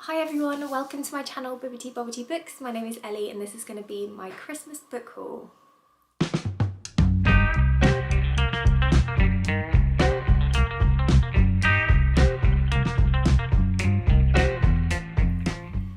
Hi everyone, welcome to my channel Bibbity Bobbity Books. My name is Ellie and this is going to be my Christmas book haul.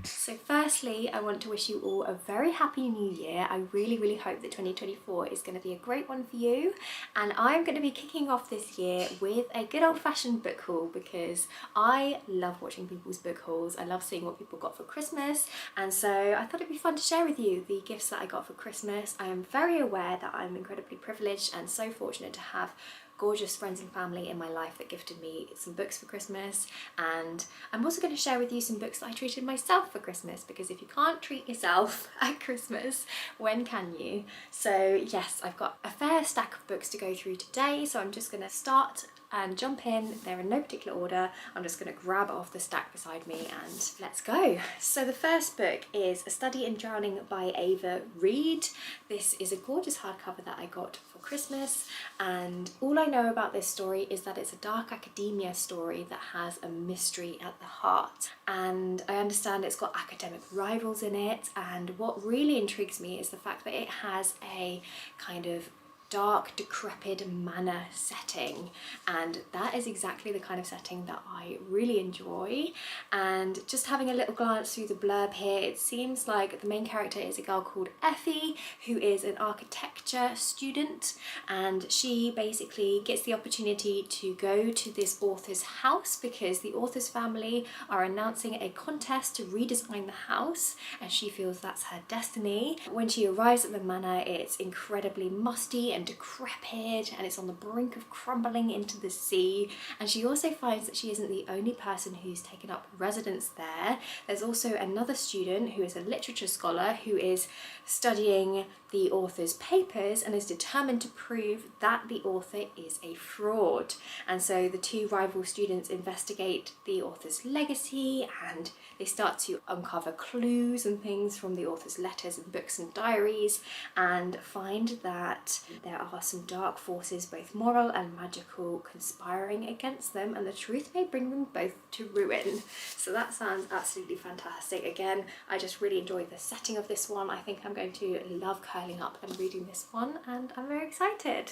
So firstly, I want to wish you all a very happy new year. I really hope that 2024 is going to be a great one for you, and I'm going to be kicking off this year with a good old-fashioned book haul because I love watching people's book hauls. I love seeing what people got for Christmas, and so I thought it'd be fun to share with you the gifts that I got for Christmas. I am very aware that I'm incredibly privileged and so fortunate to have gorgeous friends and family in my life that gifted me some books for Christmas, and I'm also going to share with you some books that I treated myself for Christmas, because if you can't treat yourself at Christmas, when can you? So yes, I've got a fair stack of books to go through today, so I'm just going to start and jump in. They're in no particular order. I'm just going to grab off the stack beside me and let's go. So the first book is A Study in Drowning by Ava Reid. This is a gorgeous hardcover that I got for Christmas, and all I know about this story is that it's a dark academia story that has a mystery at the heart, and I understand it's got academic rivals in it, and what really intrigues me is the fact that it has a kind of dark, decrepit manor setting, and that is exactly the kind of setting that I really enjoy. And just having a little glance through the blurb here, it seems like the main character is a girl called Effie, who is an architecture student, and she basically gets the opportunity to go to this author's house because the author's family are announcing a contest to redesign the house, and she feels that's her destiny. When she arrives at the manor, it's incredibly musty and decrepit, and it's on the brink of crumbling into the sea, and she also finds that she isn't the only person who's taken up residence there. There's also another student who is a literature scholar who is studying the author's papers and is determined to prove that the author is a fraud, and so the two rival students investigate the author's legacy, and they start to uncover clues and things from the author's letters and books and diaries, and find that there are some dark forces, both moral and magical, conspiring against them, and the truth may bring them both to ruin. So that sounds absolutely fantastic. Again, I just really enjoyed the setting of this one. I think I'm going to love curling up and reading this one, and I'm very excited.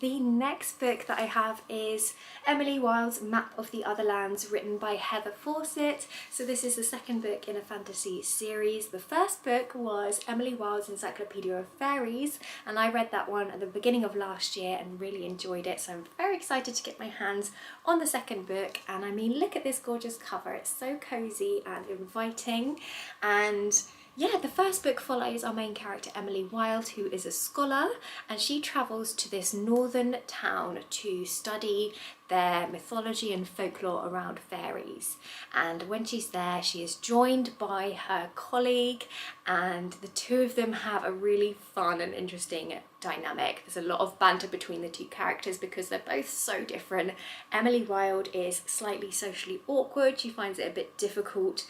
The next book that I have is Emily Wilde's Map of the Otherlands, written by Heather Fawcett. So this is the second book in a fantasy series. The first book was Emily Wilde's Encyclopedia of Fairies, and I read that one at the beginning of last year and really enjoyed it. So I'm very excited to get my hands on the second book. And I mean, look at this gorgeous cover. It's so cozy and inviting. And yeah, the first book follows our main character Emily Wilde, who is a scholar, and she travels to this northern town to study their mythology and folklore around fairies. And when she's there, she is joined by her colleague, and the two of them have a really fun and interesting dynamic. There's a lot of banter between the two characters because they're both so different. Emily Wilde is slightly socially awkward. She finds it a bit difficult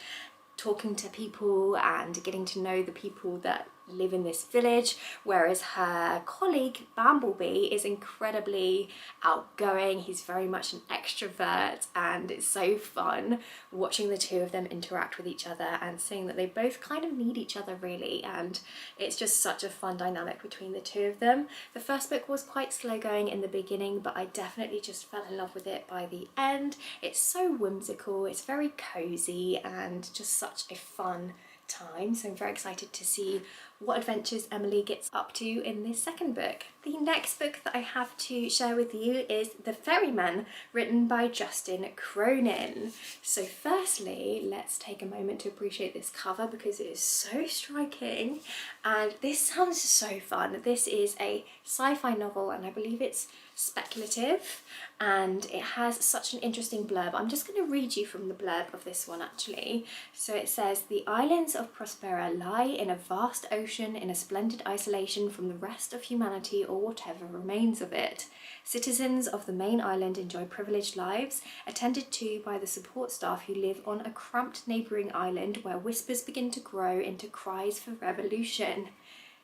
talking to people and getting to know the people that live in this village, whereas her colleague Bumblebee is incredibly outgoing. He's very much an extrovert, and it's so fun watching the two of them interact with each other and seeing that they both kind of need each other really, and it's just such a fun dynamic between the two of them. The first book was quite slow going in the beginning, but I definitely just fell in love with it by the end. It's so whimsical, it's very cozy, and just such a fun time. So I'm very excited to see what adventures Emily gets up to in this second book. The next book that I have to share with you is The Fairman, written by Justin Cronin. So firstly, let's take a moment to appreciate this cover because it is so striking, and this sounds so fun. This is a sci-fi novel, and I believe it's speculative, and it has such an interesting blurb. I'm just going to read you from the blurb of this one actually. So it says, "The islands of Prospera lie in a vast ocean in a splendid isolation from the rest of humanity or whatever remains of it. Citizens of the main island enjoy privileged lives, attended to by the support staff who live on a cramped neighbouring island where whispers begin to grow into cries for revolution.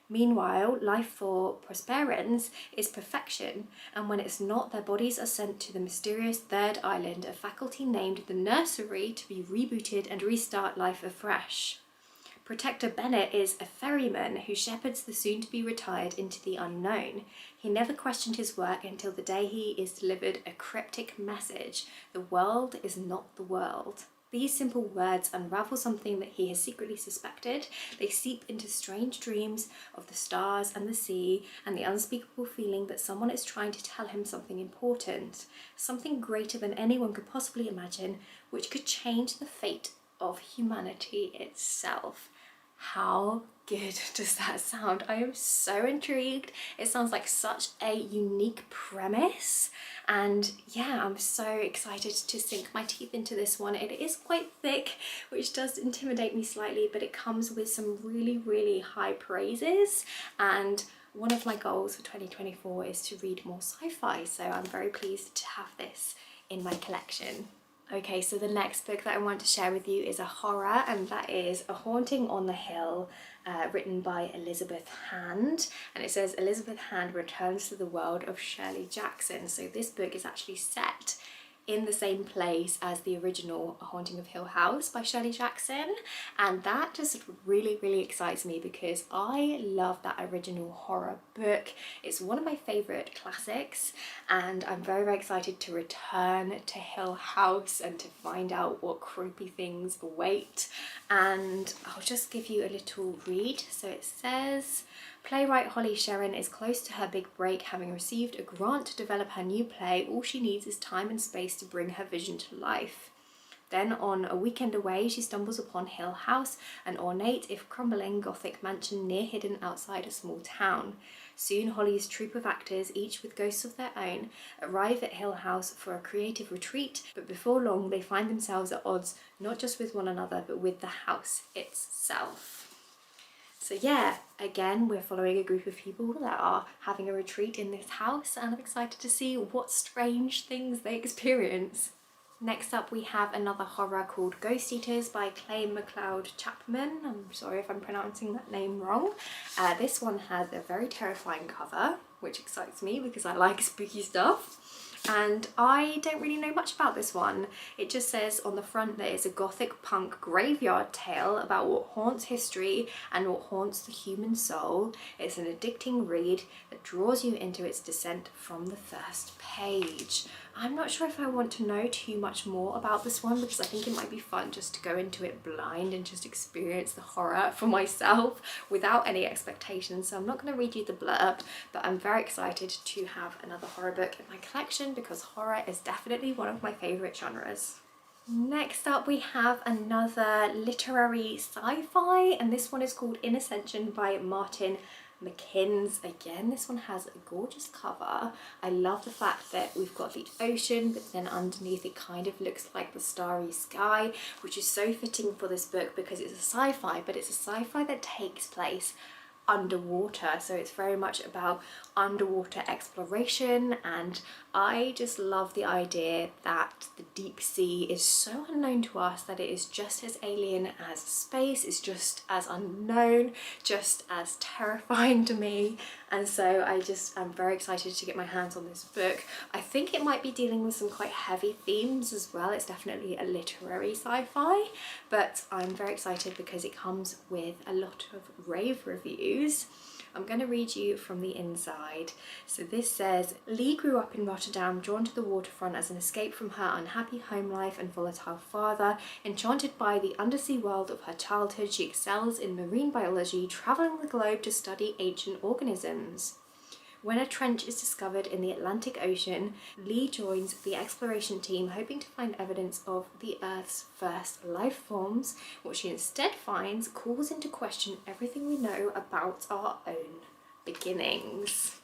Meanwhile, life for Prosperans is perfection, and when it's not, their bodies are sent to the mysterious third island, a faculty named the Nursery, to be rebooted and restart life afresh. Protector Bennett is a ferryman who shepherds the soon-to-be retired into the unknown. He never questioned his work until the day he is delivered a cryptic message: the world is not the world. These simple words unravel something that he has secretly suspected. They seep into strange dreams of the stars and the sea, and the unspeakable feeling that someone is trying to tell him something important, something greater than anyone could possibly imagine, which could change the fate of humanity itself. How good does that sound? I am so intrigued. It sounds like such a unique premise, and yeah, I'm so excited to sink my teeth into this one. It is quite thick, which does intimidate me slightly, but it comes with some really high praises, and one of my goals for 2024 is to read more sci-fi, so I'm very pleased to have this in my collection. Okay, so the next book that I want to share with you is a horror, and that is A Haunting on the Hill, written by Elizabeth Hand. And it says Elizabeth Hand returns to the world of Shirley Jackson. So this book is actually set in the same place as the original A Haunting of Hill House by Shirley Jackson, and that just really excites me because I love that original horror book. It's one of my favourite classics, and I'm very excited to return to Hill House and to find out what creepy things await. And I'll just give you a little read. So it says, playwright Holly Sherrin is close to her big break, having received a grant to develop her new play. All she needs is time and space to bring her vision to life. Then on a weekend away, she stumbles upon Hill House, an ornate if crumbling Gothic mansion near hidden outside a small town. Soon Holly's troupe of actors, each with ghosts of their own, arrive at Hill House for a creative retreat, but before long they find themselves at odds not just with one another but with the house itself. So yeah, again, we're following a group of people that are having a retreat in this house, and I'm excited to see what strange things they experience. Next up, we have another horror called Ghost Eaters by Clay McLeod Chapman. I'm sorry if I'm pronouncing that name wrong. This one has a very terrifying cover, which excites me because I like spooky stuff. And I don't really know much about this one. It just says on the front that it's a gothic punk graveyard tale about what haunts history and what haunts the human soul. It's an addicting read that draws you into its descent from the first page. I'm not sure if I want to know too much more about this one because I think it might be fun just to go into it blind and just experience the horror for myself without any expectations. So I'm not going to read you the blurb, but I'm very excited to have another horror book in my collection because horror is definitely one of my favourite genres. Next up, we have another literary sci-fi, and this one is called In Ascension by Martin McKinns. Again, this one has a gorgeous cover. I love the fact that we've got the ocean, but then underneath it kind of looks like the starry sky, which is so fitting for this book because it's a sci-fi, but it's a sci-fi that takes place underwater, so it's very much about underwater exploration, and I just love the idea that the deep sea is so unknown to us that it is just as alien as space, is just as unknown, just as terrifying to me. And so I'm very excited to get my hands on this book. I think it might be dealing with some quite heavy themes as well. It's definitely a literary sci-fi, but I'm very excited because it comes with a lot of rave reviews. I'm going to read you from the inside. So this says, Lee grew up in Rotterdam, drawn to the waterfront as an escape from her unhappy home life and volatile father. Enchanted by the undersea world of her childhood, she excels in marine biology, travelling the globe to study ancient organisms. When a trench is discovered in the Atlantic Ocean, Lee joins the exploration team hoping to find evidence of the Earth's first life forms. What she instead finds calls into question everything we know about our own beginnings.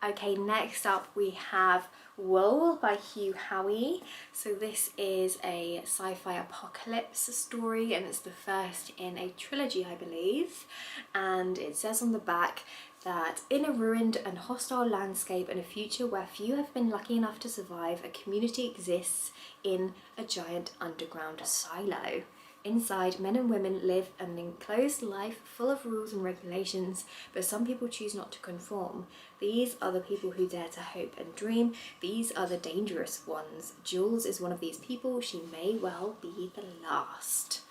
Okay, next up we have Wool by Hugh Howey. So this is a sci-fi apocalypse story, and it's the first in a trilogy, I believe. And it says on the back that in a ruined and hostile landscape and a future where few have been lucky enough to survive, a community exists in a giant underground silo. Inside, men and women live an enclosed life full of rules and regulations, but some people choose not to conform. These are the people who dare to hope and dream. These are the dangerous ones. Jules is one of these people. She may well be the last.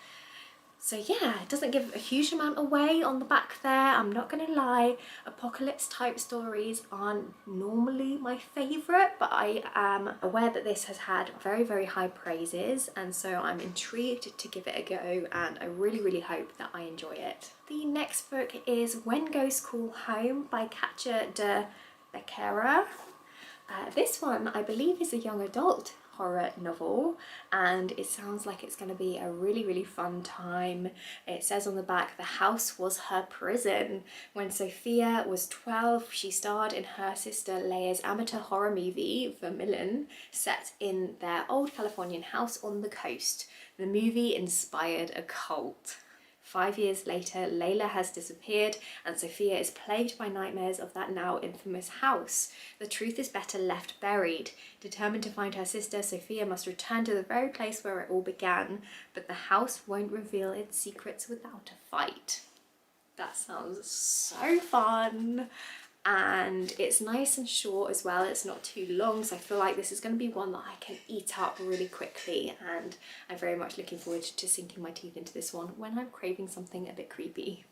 So yeah, it doesn't give a huge amount away on the back there. I'm not gonna lie, apocalypse type stories aren't normally my favourite, but I am aware that this has had very, very high praises, and so I'm intrigued to give it a go, and I really, really hope that I enjoy it. The next book is When Ghosts Call Home by Katja de Becerra. This one, I believe, is a young adult horror novel, and it sounds like it's going to be a really, really fun time. It says on the back, the house was her prison. When Sophia was 12, she starred in her sister Leia's amateur horror movie, Vermilion, set in their old Californian house on the coast. The movie inspired a cult. 5 years later, Layla has disappeared and Sophia is plagued by nightmares of that now infamous house. The truth is better left buried. Determined to find her sister, Sophia must return to the very place where it all began, but the house won't reveal its secrets without a fight. That sounds so fun. And it's nice and short as well, it's not too long, so I feel like this is going to be one that I can eat up really quickly, and I'm very much looking forward to sinking my teeth into this one when I'm craving something a bit creepy.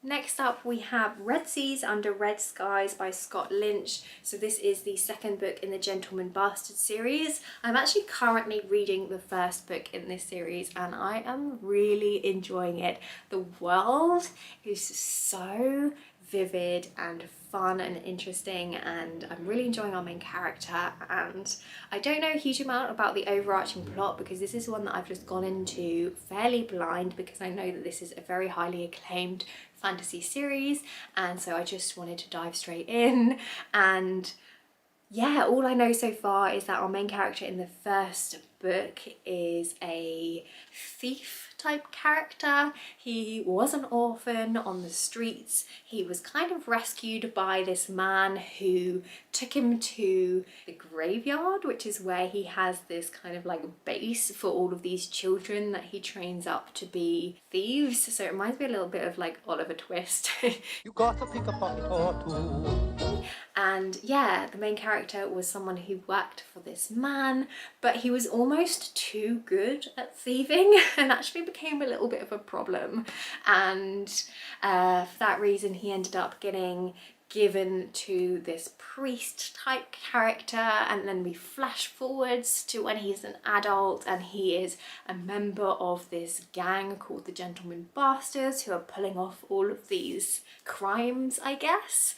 Next up we have Red Seas Under Red Skies by Scott Lynch. So this is the second book in the Gentleman Bastard series. I'm actually currently reading the first book in this series and I am really enjoying it. The world is so vivid and fun and interesting, and I'm really enjoying our main character, and I don't know a huge amount about the overarching plot because this is one that I've just gone into fairly blind because I know that this is a very highly acclaimed fantasy series, and so I just wanted to dive straight in. And yeah, all I know so far is that our main character in the first book is a thief type character. He was an orphan on the streets. He was kind of rescued by this man who took him to the graveyard, which is where he has this kind of like base for all of these children that he trains up to be thieves. So it reminds me a little bit of like Oliver Twist. You got a pickpocket or two. And yeah, the main character was someone who worked for this man, but he was almost too good at thieving and actually became a little bit of a problem. And for that reason, he ended up getting given to this priest type character, and then we flash forwards to when he's an adult and he is a member of this gang called the Gentleman Bastards who are pulling off all of these crimes, I guess.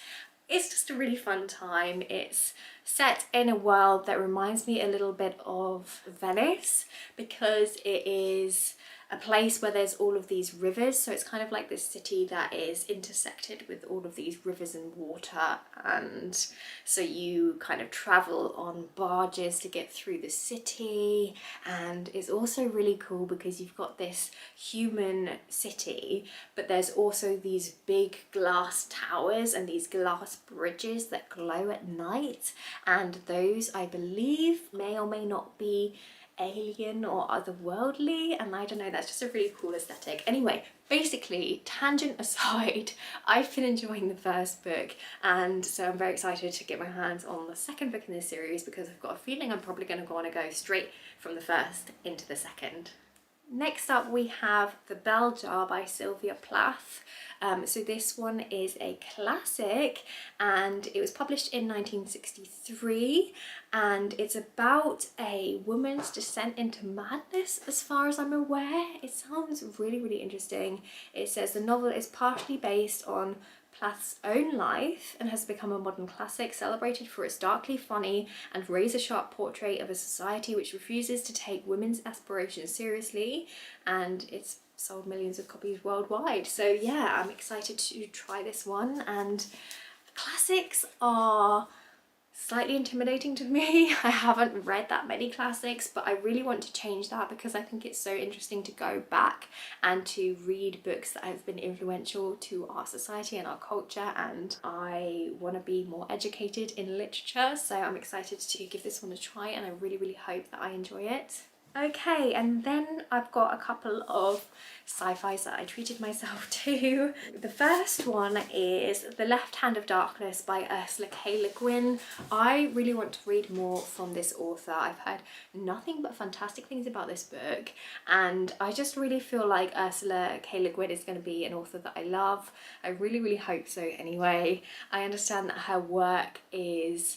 It's just a really fun time. It's set in a world that reminds me a little bit of Venice because it is a place where there's all of these rivers, so it's kind of like this city that is intersected with all of these rivers and water, and so you kind of travel on barges to get through the city. And it's also really cool because you've got this human city, but there's also these big glass towers and these glass bridges that glow at night, and those, I believe, may or may not be alien or otherworldly, and I don't know, that's just a really cool aesthetic. Anyway, basically, tangent aside, I've been enjoying the first book, and so I'm very excited to get my hands on the second book in this series because I've got a feeling I'm probably going to want to go straight from the first into the second. Next up we have The Bell Jar by Sylvia Plath. So this one is a classic and it was published in 1963, and it's about a woman's descent into madness as far as I'm aware. It sounds really, really interesting. It says the novel is partially based on Plath's own life and has become a modern classic, celebrated for its darkly funny and razor-sharp portrait of a society which refuses to take women's aspirations seriously, and it's sold millions of copies worldwide. So yeah, I'm excited to try this one, and classics are slightly intimidating to me. I haven't read that many classics, but I really want to change that because I think it's so interesting to go back and to read books that have been influential to our society and our culture, and I want to be more educated in literature, so I'm excited to give this one a try, and I really, really hope that I enjoy it. Okay, and then I've got a couple of sci-fis that I treated myself to. The first one is The Left Hand of Darkness by Ursula K. Le Guin. I really want to read more from this author. I've heard nothing but fantastic things about this book, and I just really feel like Ursula K. Le Guin is going to be an author that I love. I really, really hope so anyway. I understand that her work is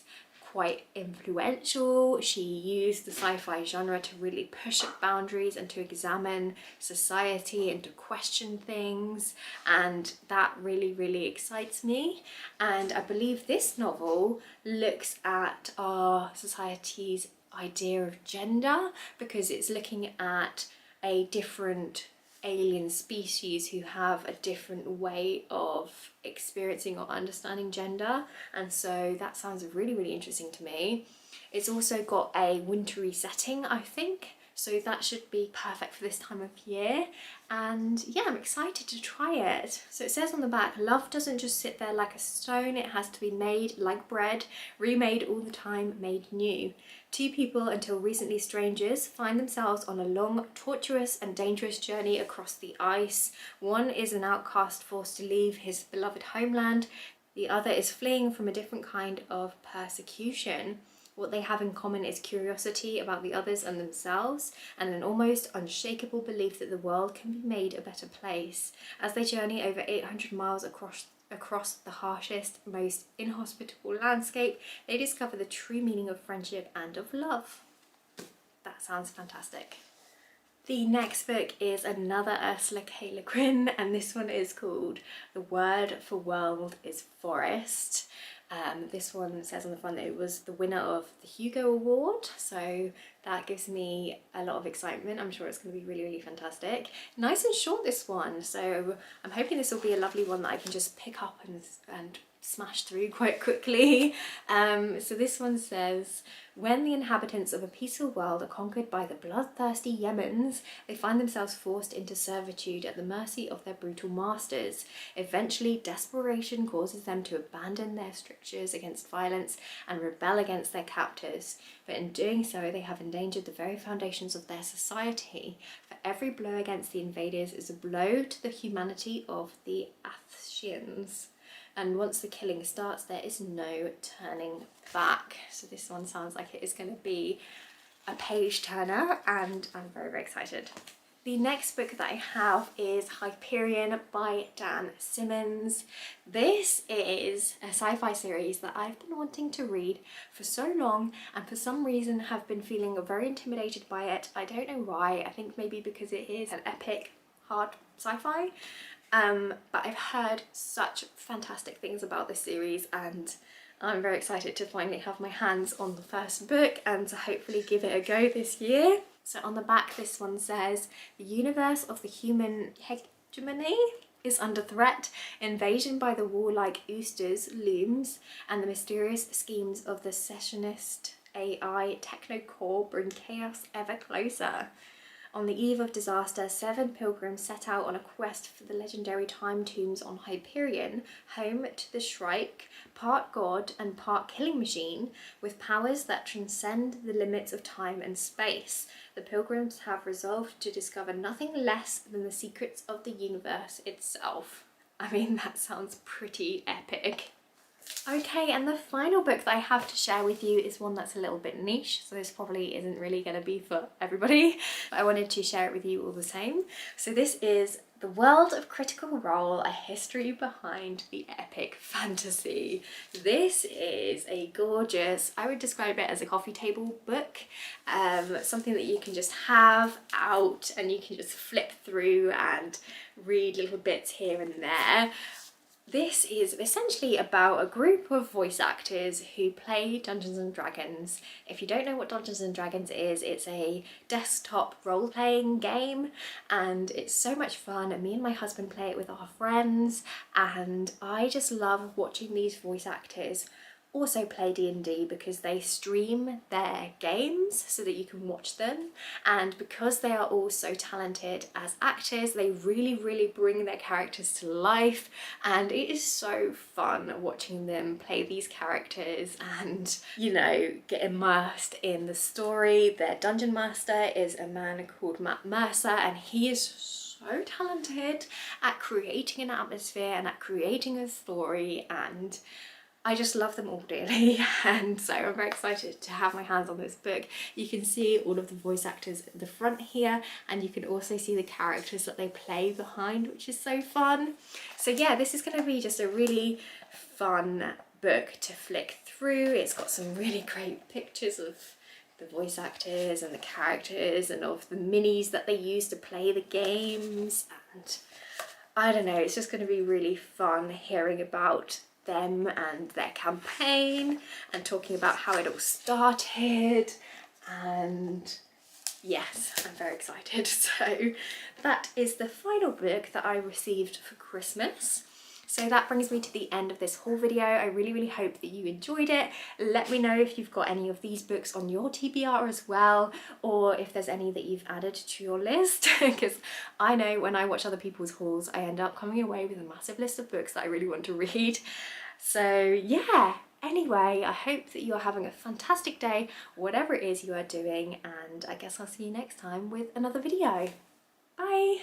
quite influential. She used the sci-fi genre to really push boundaries and to examine society and to question things, and that really, really excites me. And I believe this novel looks at our society's idea of gender, because it's looking at a different alien species who have a different way of experiencing or understanding gender, and so that sounds really, really interesting to me. It's also got a wintry setting, I think, so that should be perfect for this time of year, and yeah, I'm excited to try it. So it says on the back, love doesn't just sit there like a stone, it has to be made like bread, remade all the time, made new. Two people, until recently strangers, find themselves on a long, tortuous and dangerous journey across the ice. One is an outcast forced to leave his beloved homeland. The other is fleeing from a different kind of persecution. What they have in common is curiosity about the others and themselves, and an almost unshakable belief that the world can be made a better place. As they journey over 800 miles across the harshest, most inhospitable landscape, they discover the true meaning of friendship and of love. That sounds fantastic. The next book is another Ursula K. Le Guin, and this one is called The Word for World is Forest. This one says on the front that it was the winner of the Hugo Award, so that gives me a lot of excitement. I'm sure it's going to be really, really fantastic. Nice and short, this one, so I'm hoping this will be a lovely one that I can just pick up and smash through quite quickly. So this one says, when the inhabitants of a peaceful world are conquered by the bloodthirsty Yemens, they find themselves forced into servitude at the mercy of their brutal masters. Eventually, desperation causes them to abandon their strictures against violence and rebel against their captors. But in doing so, they have endangered the very foundations of their society. For every blow against the invaders is a blow to the humanity of the Ascensions. And once the killing starts, there is no turning back. So this one sounds like it is going to be a page turner, and I'm very, very excited. The next book that I have is Hyperion by Dan Simmons. This is a sci-fi series that I've been wanting to read for so long, and for some reason have been feeling very intimidated by it. I don't know why. I think maybe because it is an epic, hard sci-fi. But I've heard such fantastic things about this series, and I'm very excited to finally have my hands on the first book and to hopefully give it a go this year. So on the back, this one says, the universe of the human hegemony is under threat, invasion by the warlike Oosters looms, and the mysterious schemes of the secessionist AI technocore bring chaos ever closer. On the eve of disaster, 7 pilgrims set out on a quest for the legendary time tombs on Hyperion, home to the Shrike, part god and part killing machine, with powers that transcend the limits of time and space. The pilgrims have resolved to discover nothing less than the secrets of the universe itself. I mean, that sounds pretty epic. Okay, and the final book that I have to share with you is one that's a little bit niche, so this probably isn't really going to be for everybody, but I wanted to share it with you all the same. So this is The World of Critical Role, A History Behind the Epic Fantasy. This is a gorgeous, I would describe it as a coffee table book, something that you can just have out and you can just flip through and read little bits here and there. This is essentially about a group of voice actors who play Dungeons and Dragons. If you don't know what Dungeons and Dragons is, it's a desktop role-playing game, and it's so much fun, and me and my husband play it with our friends, and I just love watching these voice actors also play D&D because they stream their games so that you can watch them, and because they are all so talented as actors, they really bring their characters to life, and it is so fun watching them play these characters and, you know, get immersed in the story. Their dungeon master is a man called Matt Mercer, and he is so talented at creating an atmosphere and at creating a story, and I just love them all dearly. And so I'm very excited to have my hands on this book. You can see all of the voice actors at the front here, and you can also see the characters that they play behind, which is so fun. So yeah, this is going to be just a really fun book to flick through. It's got some really great pictures of the voice actors and the characters and of the minis that they use to play the games, and I don't know, it's just going to be really fun hearing about them and their campaign and talking about how it all started, and yes, I'm very excited. So that is the final book that I received for Christmas. So that brings me to the end of this haul video. I really hope that you enjoyed it. Let me know if you've got any of these books on your TBR as well, or if there's any that you've added to your list, because I know when I watch other people's hauls, I end up coming away with a massive list of books that I really want to read. So yeah, anyway, I hope that you're having a fantastic day, whatever it is you are doing, and I guess I'll see you next time with another video. Bye!